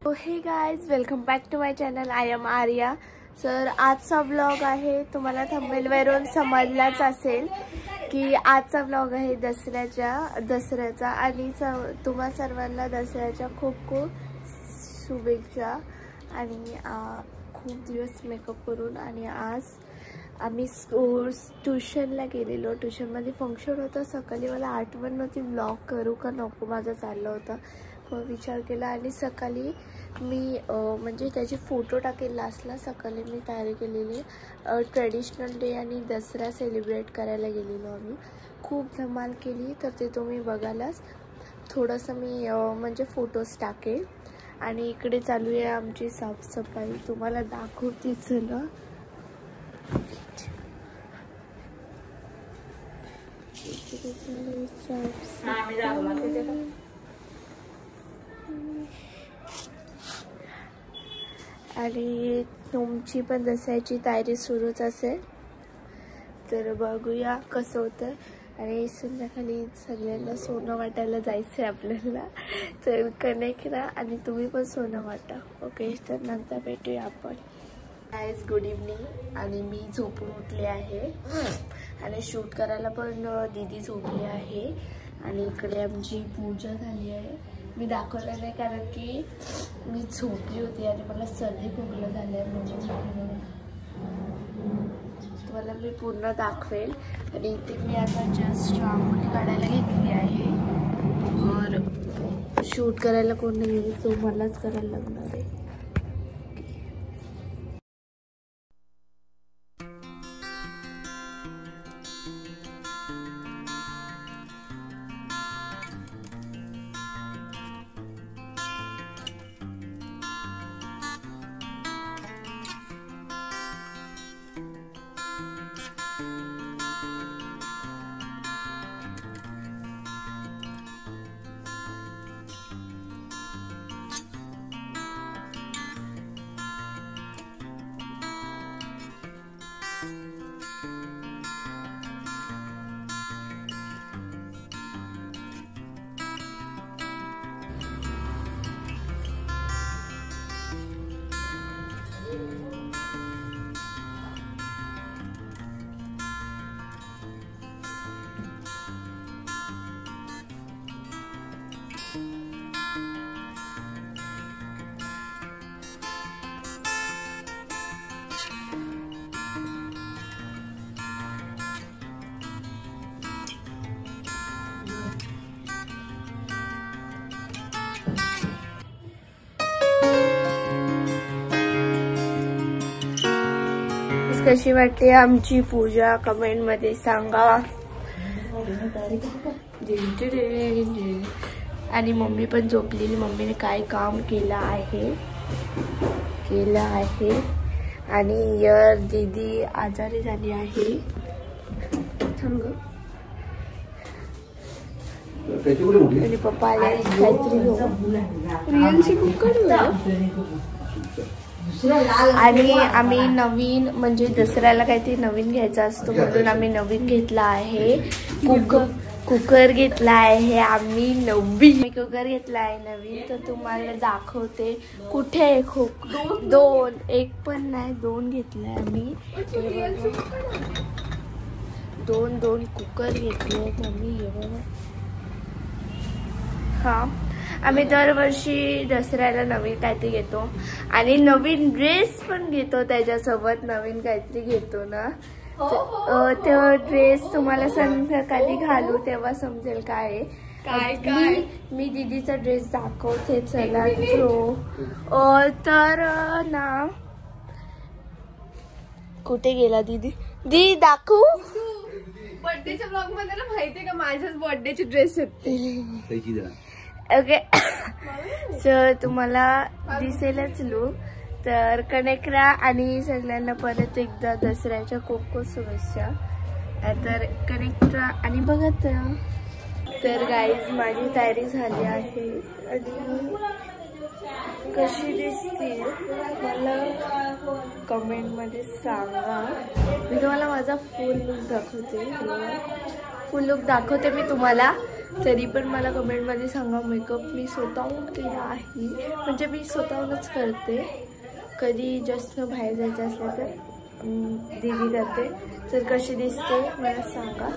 हे guys, welcome back to my channel. I am Arya. Sir आजचा blog आहे, तुम्हाला थंबनेलवरून समजलाच असेल की आजचा ब्लॉग आहे दसऱ्याचा आणि तुम्हा सर्वांना दसऱ्याच्या खूप खूप शुभेच्छा. आणि खूप दिवस मेकअप करून आणि आज आम्ही ट्युशनला गेलेलो. ट्युशनमध्ये फंक्शन होतं सकाळी. मला आठवण नव्हती ब्लॉग करू का नको, माझा चाललं होता. मग विचार केला आणि सकाळी मी म्हणजे त्याचे फोटो टाकेल लास्टला. सकाळी मी तयारी केलेली ट्रेडिशनल डे आणि दसरा सेलिब्रेट करायला गेलेलो आम्ही. खूप धमाल केली, तर ते तुम्ही बघायलाच. थोडंसं मी म्हणजे फोटोज टाकेल. आणि इकडे चालू आहे आमची साफसफाई, तुम्हाला दाखवते चला. आणि तुमची पण दसऱ्याची तयारी सुरूच असेल, तर बघूया कसं होतं. आणि संध्याकाळी सगळ्यांना सोनं वाटायला जायचं आहे आपल्याला, तर कनेक्ट राहा आणि तुम्ही पण सोनं वाटा. ओके, तर नंतर भेटूया आपण. Guys, good evening. आणि मी झोपून उठले आहे आणि शूट करायला पण दीदी झोपली आहे. आणि इकडे आमची पूजा झाली आहे. मी दाखवलं नाही कारण की मी झोपली होती आणि मला सर्दी खोकला झालं आहे, म्हणून तुम्हाला मी पूर्ण दाखवेल. आणि इथे मी आता जस्ट रांगोळी काढायला घेतली आहे. और शूट करायला कोण नाही आहे, तो मलाच करायला लागणार आहे. कशी वाटते आमची पूजा कमेंट मध्ये सांगा. आणि मम्मी पण झोपलेली. मम्मीने काय काम केलं आहे. आणि यार दीदी आजारी झाली आहे. आणि पप्पा आले काहीतरी रिअलशी कुकर. आणि आम्ही नवीन म्हणजे दसऱ्याला काहीतरी नवीन घ्यायचा असतो म्हणून आम्ही नवीन घेतला आहे. कुकर घेतला आहे आम्ही नवीन. कुकर घेतला आहे नवीन, तर तुम्हाला दाखवते. कुठे आहे दोन, एक पण नाही, दोन घेतलाय आम्ही. दोन कुकर घेतले आहेत आम्ही. हा, आम्ही दरवर्षी दसऱ्याला नवीन काहीतरी घेतो आणि नवीन ड्रेस पण घेतो. त्याच्यासोबत नवीन काहीतरी घेतो ना, तो ड्रेस तुम्हाला संध्याकाळी घालू तेव्हा समजेल काय आहे. मी दीदीचा ड्रेस दाखवते चला. तर ना, कुठे गेला दीदी? दी दाखवू. बर्थडेच्या ब्लॉग मध्ये ना माहितीये का माझ्याच बर्थडेचे ड्रेस आहेत. ओके, सो तुम्हाला दिसेलच लुक. तर कनेक्ट राहा आणि सगळ्यांना परत एकदा दसऱ्याच्या खूप खूप शुभेच्छा. तर कनेक्ट राहा आणि बघत राहा. तर गाईज, माझी तयारी झाली आहे आणि कशी दिसते मला कमेंटमध्ये सांगा. मी तुम्हाला माझा फुल लुक दाखवते. फुल लुक दाखवते मी तुम्हाला, तरी पण मला कमेंटमध्ये सांगा. मेकअप मी स्वतःहून केला आहे, म्हणजे मी स्वतःहूनच करते. कधी जास्त बाहेर जायचं असलं तर दीदी करते. तर कशी दिसते मला सांगा.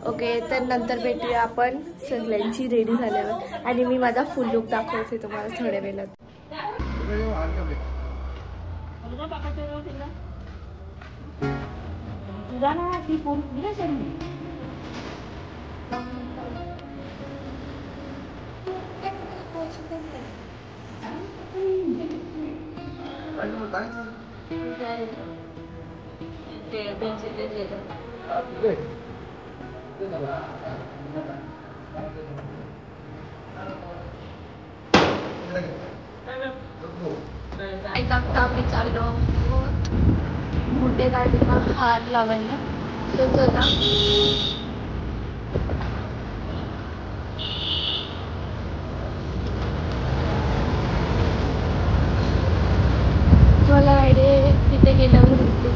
ओके, तर नंतर भेटूया आपण सगळ्यांची रेडी झाल्यावर, आणि मी माझा फुल लुक दाखवते तुम्हाला थोड्या वेळात. आम्ही चाललो मोठे गाडीला हार लावायला. तर चला मला आयडिया तिथे गेल्यावर दिसते.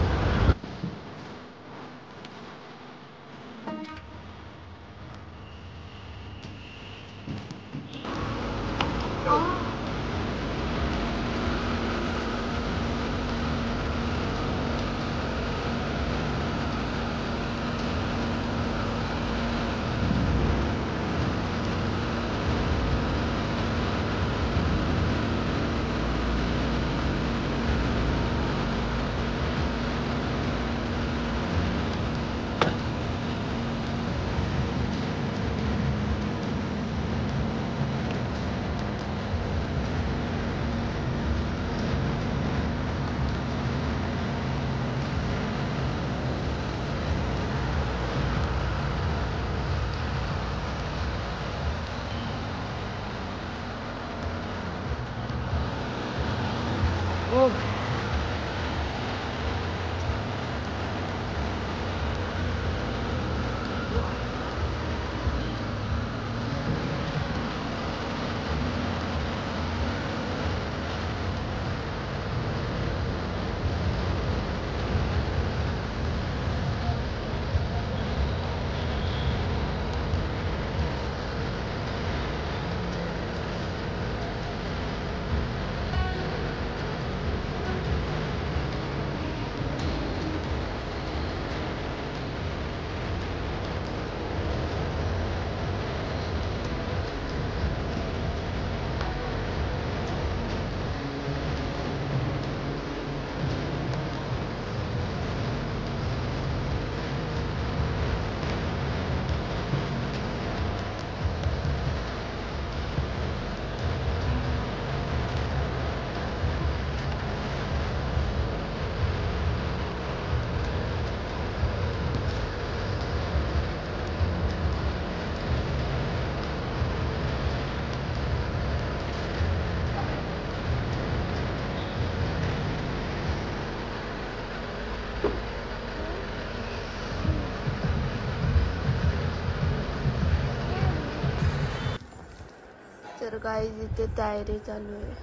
तर गाईज इथे तयारी चालू आहे.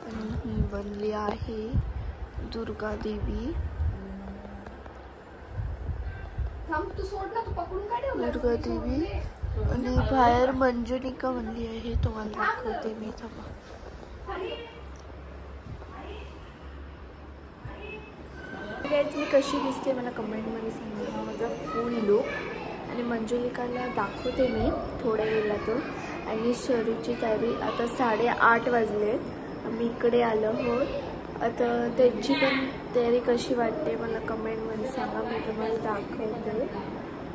आणि ही बनली आहे दुर्गा देवी. दुर्गा देवी आणि बाहेर मंजुनिका बनली आहे. तुम्हाला दाखवते मी. मी कशी दिसते मला कमेंटमध्ये सांगा. माझा फुल लुक आणि मंजुलिकाला दाखवते मी थोड्या वेळातून. आणि शरूची तयारी आता 8:30 वाजलेत. आम्ही इकडे आलो आहोत. आता त्यांची पण तयारी कशी वाटते मला कमेंटमध्ये सांगा. मी तुम्हाला दाखवते.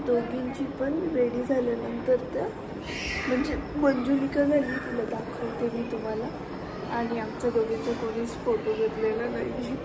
दोघींची पण रेडी झाल्यानंतर तर म्हणजे मंजुलिका झाली तिला दाखवते मी तुम्हाला. आणि आमच्या दोघींचा कोणीच फोटो घेतलेला नाही.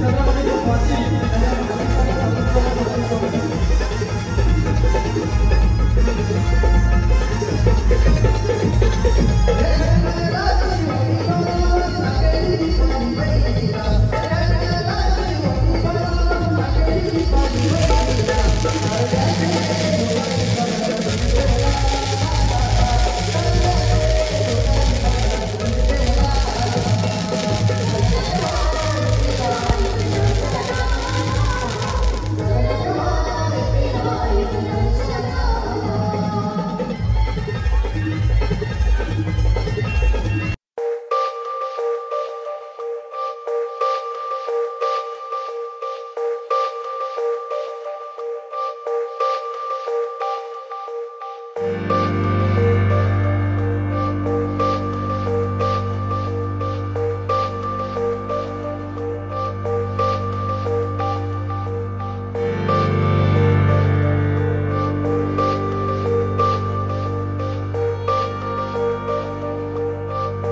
छत्रपती शिवाजी